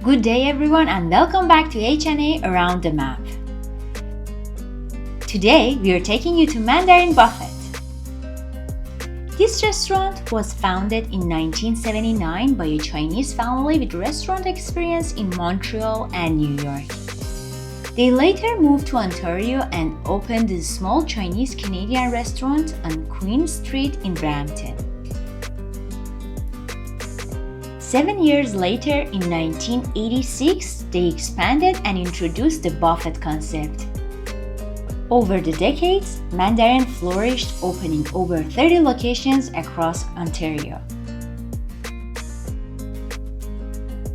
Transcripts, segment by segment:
Good day everyone and welcome back to HNA Around the Map. Today we are taking you to Mandarin Buffet. This restaurant was founded in 1979 by a Chinese family with restaurant experience in Montreal and New York. They later moved to Ontario and opened a small Chinese-Canadian restaurant on Queen Street in Brampton. 7 years later, in 1986, they expanded and introduced the buffet concept. Over the decades, Mandarin flourished, opening over 30 locations across Ontario.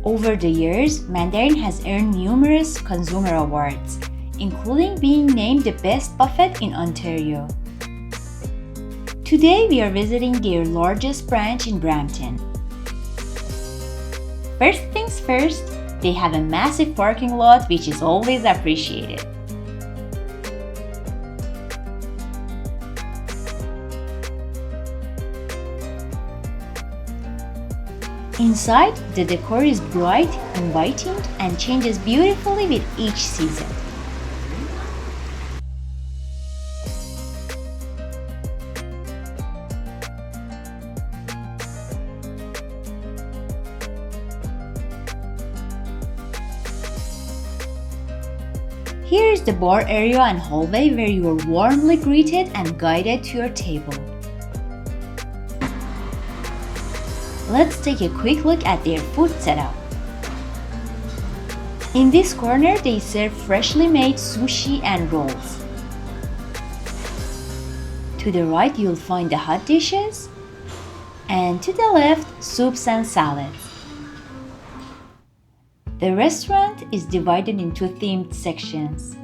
Over the years, Mandarin has earned numerous consumer awards, including being named the best buffet in Ontario. Today, we are visiting their largest branch in Brampton. First things first, they have a massive parking lot which is always appreciated. Inside, the decor is bright, inviting, and changes beautifully with each season. Here is the bar area and hallway where you are warmly greeted and guided to your table. Let's take a quick look at their food setup. In this corner, they serve freshly made sushi and rolls. To the right, you'll find the hot dishes, and to the left, soups and salads. The restaurant is divided into themed sections.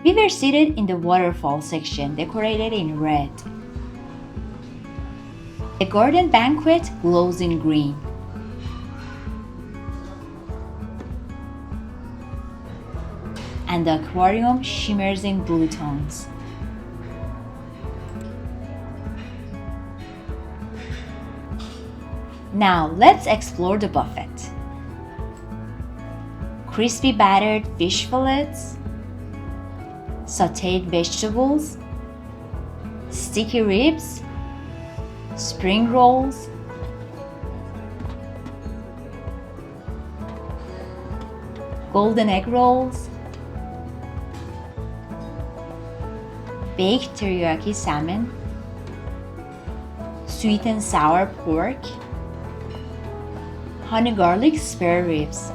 We were seated in the waterfall section, decorated in red. The garden banquet glows in green. And the aquarium shimmers in blue tones. Now let's explore the buffet. Crispy battered fish fillets, sautéed vegetables, sticky ribs, spring rolls, golden egg rolls, baked teriyaki salmon, sweet and sour pork, honey garlic spare ribs.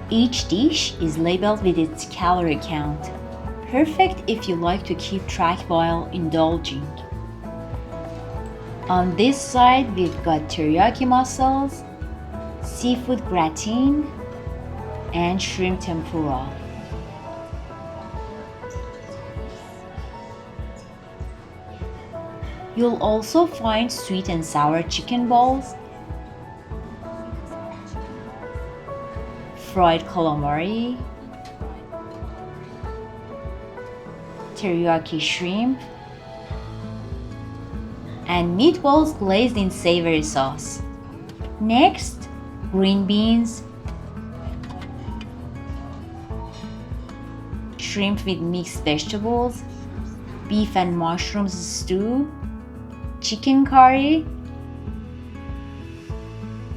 Each dish is labeled with its calorie count, perfect if you like to keep track while indulging. On this side, we've got teriyaki mussels, seafood gratin, and shrimp tempura. You'll also find sweet and sour chicken balls, fried calamari, teriyaki shrimp, and meatballs glazed in savory sauce. Next, green beans, shrimp with mixed vegetables, beef and mushrooms stew, chicken curry,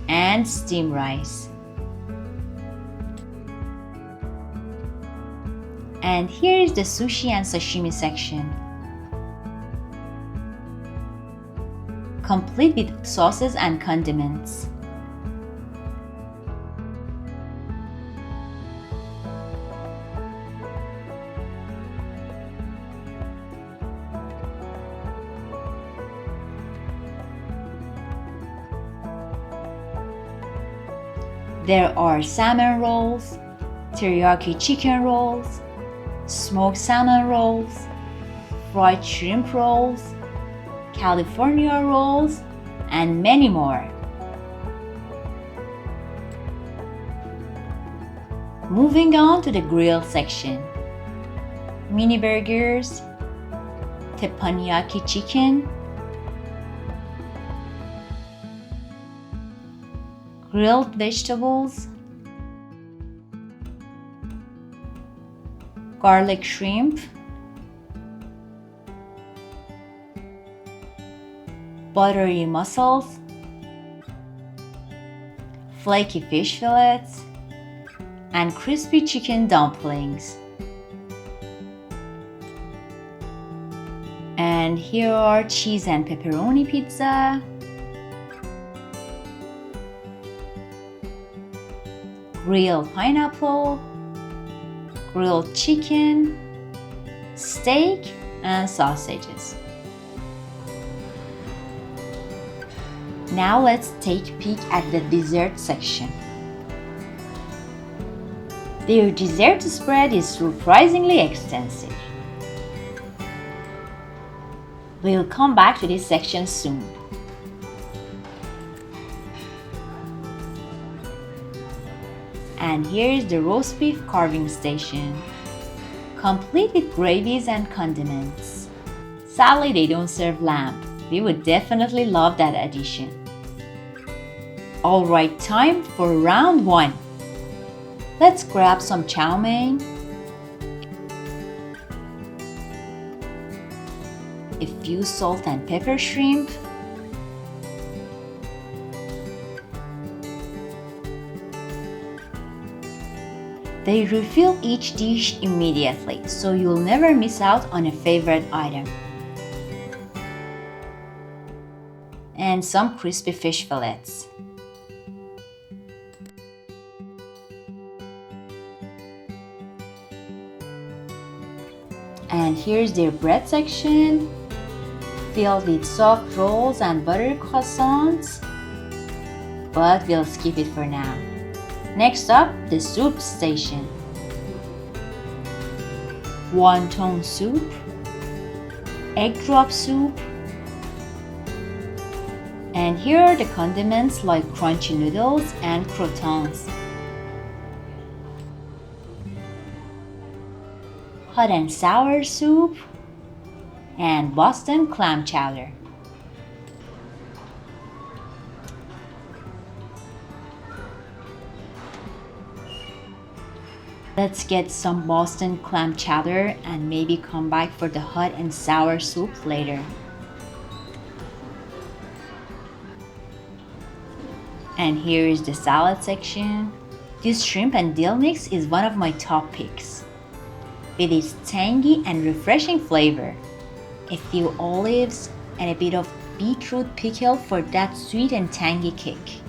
and steamed rice. And here is the sushi and sashimi section, complete with sauces and condiments. There are salmon rolls, teriyaki chicken rolls, smoked salmon rolls, fried shrimp rolls, California rolls, and many more. Moving on to the grill section. Mini burgers, Teppanyaki chicken, grilled vegetables, garlic shrimp, buttery mussels, flaky fish fillets, and crispy chicken dumplings. And here are cheese and pepperoni pizza, grilled pineapple, grilled chicken, steak, and sausages. Now let's take a peek at the dessert section. Their dessert spread is surprisingly extensive. We'll come back to this section soon. And here's the roast beef carving station, complete with gravies and condiments. Sadly, they don't serve lamb. We would definitely love that addition. Alright, time for round 1. Let's grab some chow mein, a few salt and pepper shrimp, They refill each dish immediately, so you'll never miss out on a favorite item. And some crispy fish fillets. And here's their bread section, filled with soft rolls and buttered croissants, but we'll skip it for now. Next up, the soup station. Wonton soup, egg drop soup, and here are the condiments like crunchy noodles and croutons. Hot and sour soup, and Boston clam chowder. Let's get some Boston clam chowder and maybe come back for the hot and sour soup later. And here is the salad section. This shrimp and dill mix is one of my top picks. With its tangy and refreshing flavor, a few olives, and a bit of beetroot pickle for that sweet and tangy kick.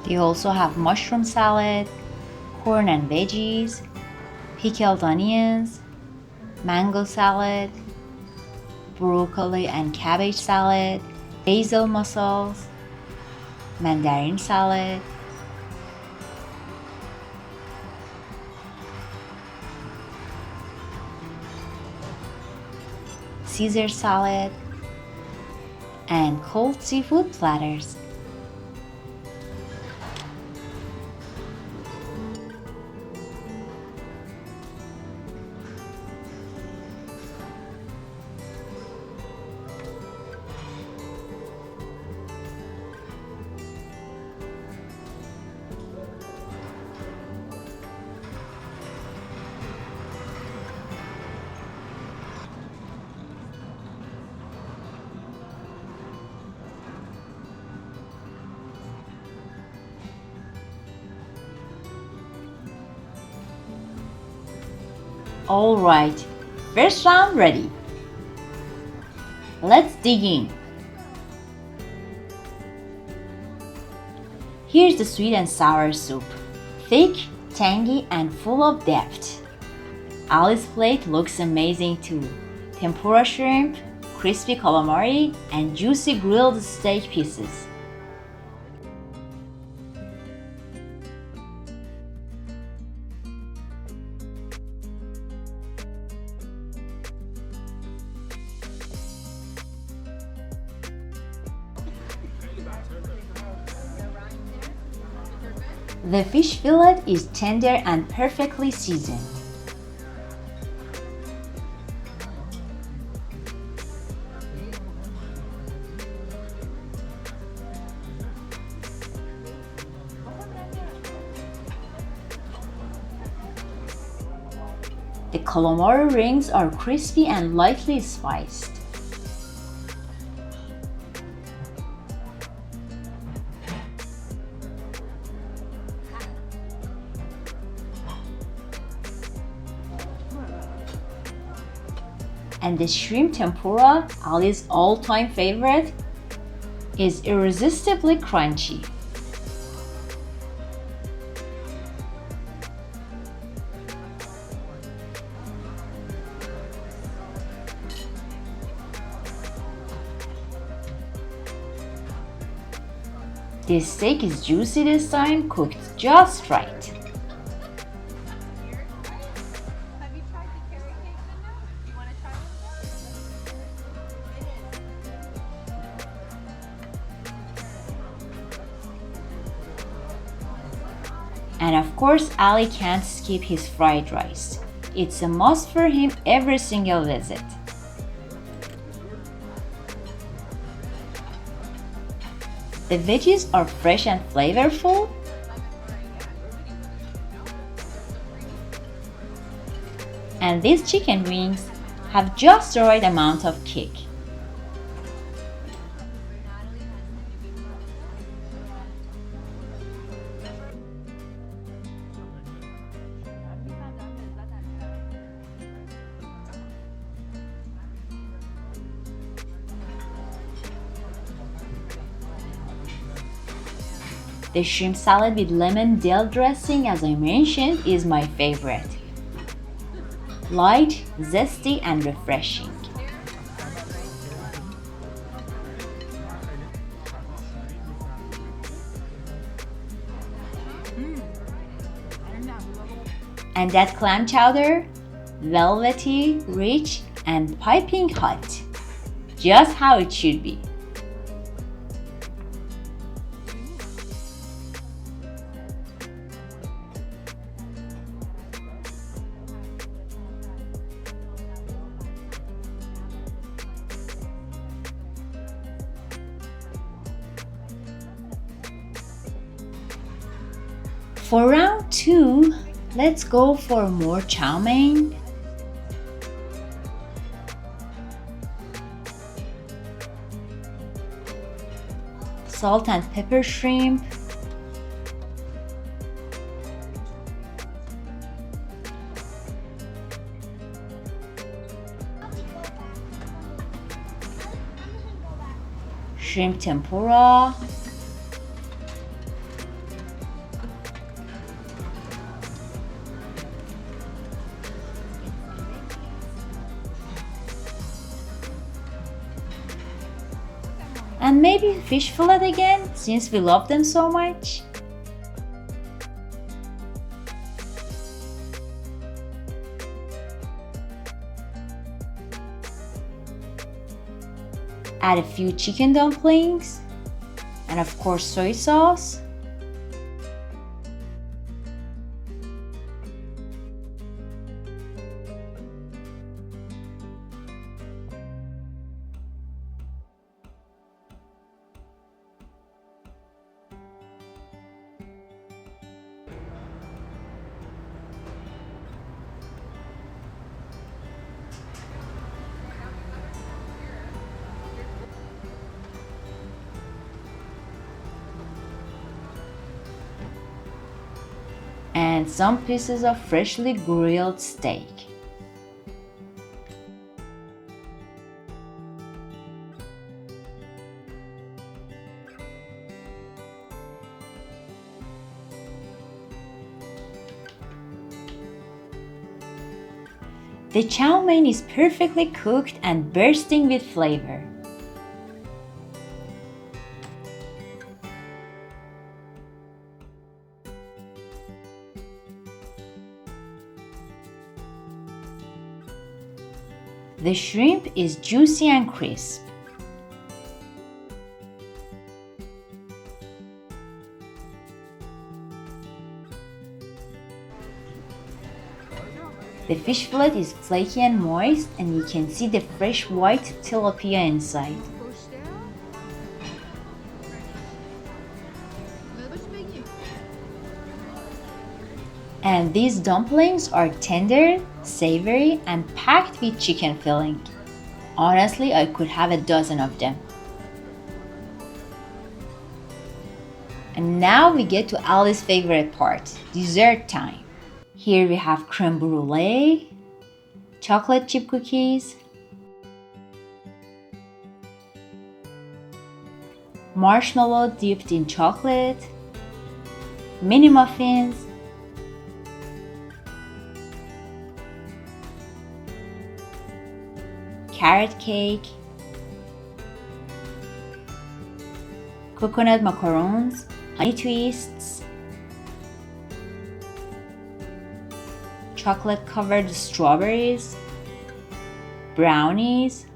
They also have mushroom salad, corn and veggies, pickled onions, mango salad, broccoli and cabbage salad, basil mussels, Mandarin salad, Caesar salad, and cold seafood platters. Alright, first round ready. Let's dig in. Here's the sweet and sour soup. Thick, tangy, and full of depth. Ali's plate looks amazing too. Tempura shrimp, crispy calamari, and juicy grilled steak pieces. The fish fillet is tender and perfectly seasoned. The calamari rings are crispy and lightly spiced. And the shrimp tempura, Ali's all-time favorite, is irresistibly crunchy. This steak is juicy this time, cooked just right. Have you tried the Teriyaki, Linda? You want to try one? And of course, Ali can't skip his fried rice. It's a must for him every single visit. The veggies are fresh and flavorful. And these chicken wings have just the right amount of kick. The shrimp salad with lemon dill dressing, as I mentioned, is my favorite. Light, zesty, and refreshing. And that clam chowder, velvety, rich, and piping hot. Just how it should be. For round 2, let's go for more chow mein. Salt and pepper shrimp. Shrimp tempura. And maybe fish fillet again, since we love them so much. Add a few chicken dumplings, and of course soy sauce. And some pieces of freshly grilled steak. The chow mein is perfectly cooked and bursting with flavor. The shrimp is juicy and crisp. The fish fillet is flaky and moist, and you can see the fresh white tilapia inside. And these dumplings are tender, savory, and packed with chicken filling. Honestly, I could have a dozen of them. And now we get to Ali's favorite part, dessert time. Here we have crème brûlée, chocolate chip cookies, marshmallow dipped in chocolate, mini muffins, carrot cake, coconut macarons, honey twists, chocolate covered strawberries, brownies,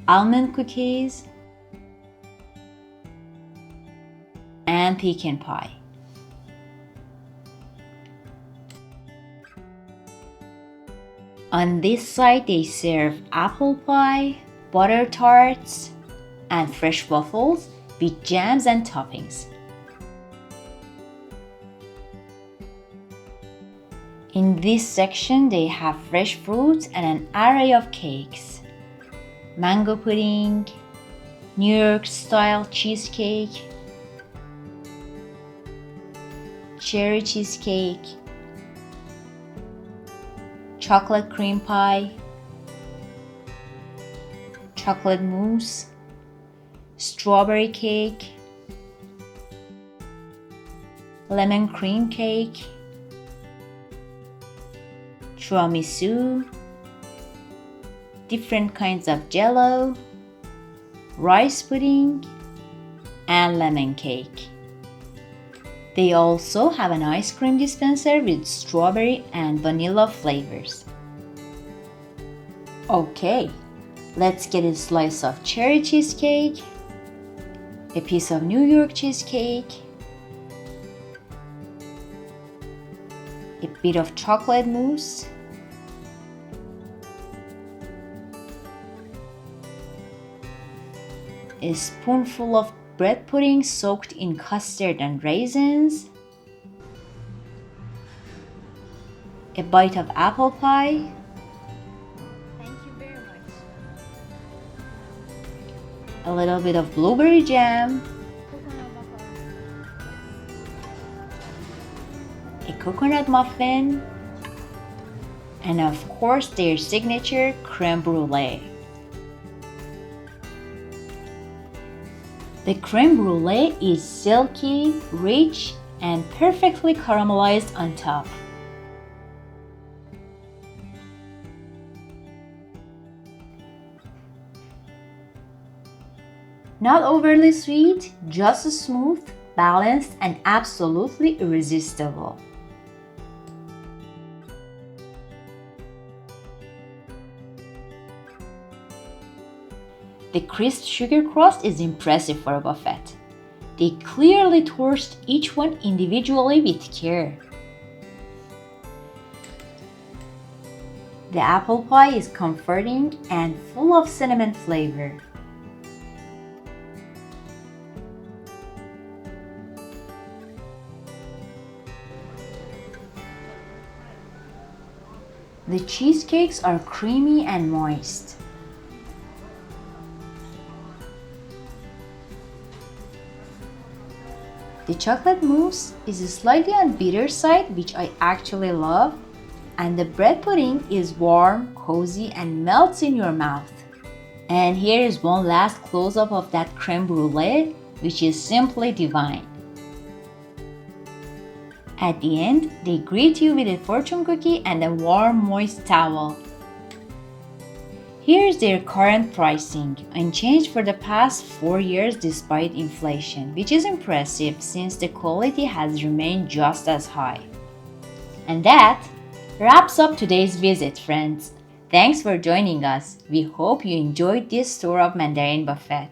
almond cookies, and pecan pie. On this side, they serve apple pie, butter tarts, and fresh waffles with jams and toppings. In this section, they have fresh fruits and an array of cakes. Mango pudding, New York style cheesecake, cherry cheesecake, chocolate cream pie, chocolate mousse, strawberry cake, lemon cream cake, tiramisu, different kinds of jello, rice pudding, and lemon cake. They also have an ice cream dispenser with strawberry and vanilla flavors. Okay, let's get a slice of cherry cheesecake, a piece of New York cheesecake, a bit of chocolate mousse, a spoonful of bread pudding soaked in custard and raisins, a bite of apple pie, Thank you very much. a little bit of blueberry jam, a coconut muffin, and of course their signature crème brûlée. The crème brûlée is silky, rich, and perfectly caramelized on top. Not overly sweet, just smooth, balanced, and absolutely irresistible. The crisp sugar crust is impressive for a buffet. They clearly toast each one individually with care. The apple pie is comforting and full of cinnamon flavor. The cheesecakes are creamy and moist. The chocolate mousse is slightly on bitter side, which I actually love, and the bread pudding is warm, cozy, and melts in your mouth. And here is one last close-up of that crème brûlée, which is simply divine. At the end, they greet you with a fortune cookie and a warm, moist towel. Here's their current pricing, unchanged for the past 4 years despite inflation, which is impressive since the quality has remained just as high. And that wraps up today's visit, friends. Thanks for joining us. We hope you enjoyed this tour of Mandarin Buffet.